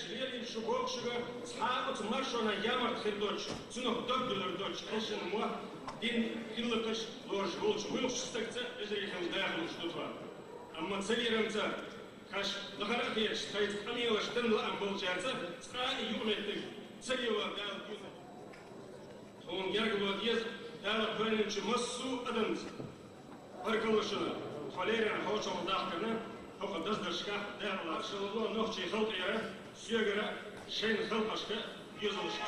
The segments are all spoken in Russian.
Schwerin Schubokschüger, Zhabot Maschona Jamart Herdotsch, zu noch Dogdler Dotsch, Eschen Moa, den Kinlokasch Lorsch Wolsch, Wilschstakца, Ezrichem Dagel Stutwa. Аммацелирамца, Каш Лахарахеш, стоит Амила Штенла Амболчанца, Ска и Юметы, Целева Дал Юза. Он Гергова Дьез, Дала Пенчу Массу Адамс. Паркалушина, Фалериан Хочал Дахкана, Хоха Даздашка, Дала Шалло, Нохчи Халтера, Сьюгера, Шейн Халташка, Юзалшка.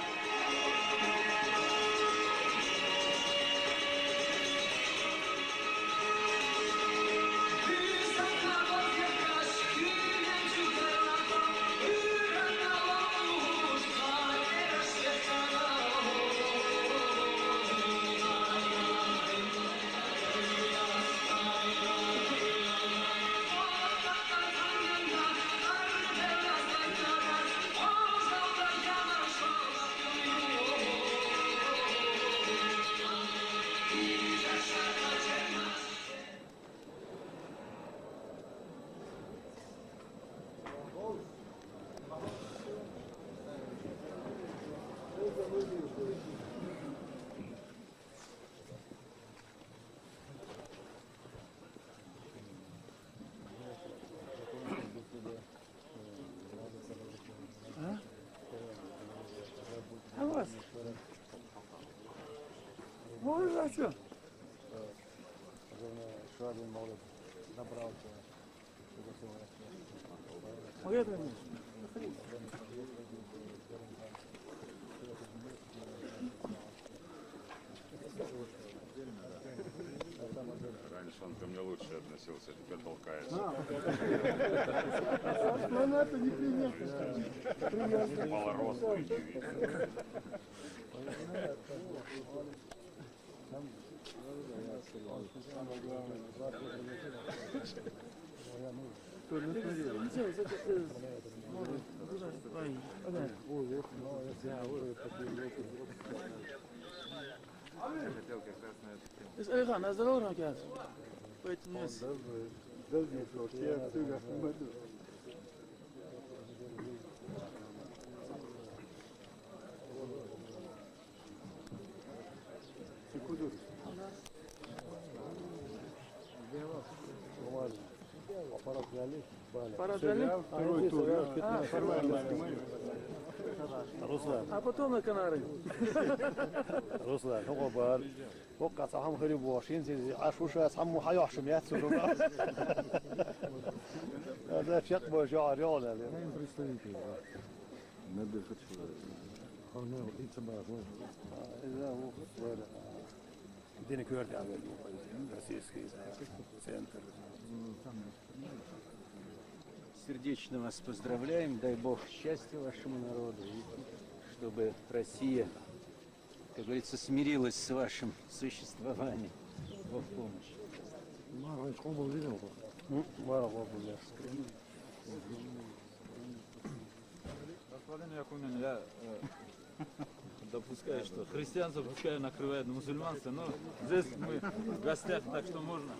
А вас? Может, а что? Еще один молот набрался. Это не. Раньше он ко мне лучше относился, теперь толкается. Ну это не приятно. Малорослый не видно. اسأل خان هذا لون هكذا بيت الناس Второй тур. Руслан. А потом на Канары. Руслан, هو بال وقع صحهم خريب واشين زي عشوشة صحمو حيوحش مئات سنة هذا شق بشعر يعلى Надо хочу. إذا هو خسارة دينك ورد عمل российский центр. Сердечно вас поздравляем, дай Бог счастья вашему народу, и чтобы Россия, как говорится, смирилась с вашим существованием. Бог в помощь. Господин Якунин, я допускаю, что христианство пускай накрывает мусульманство, но здесь мы в гостях, так что можно.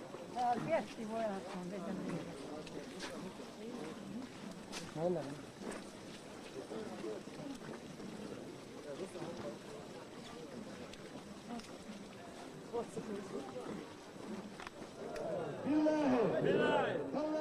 بالله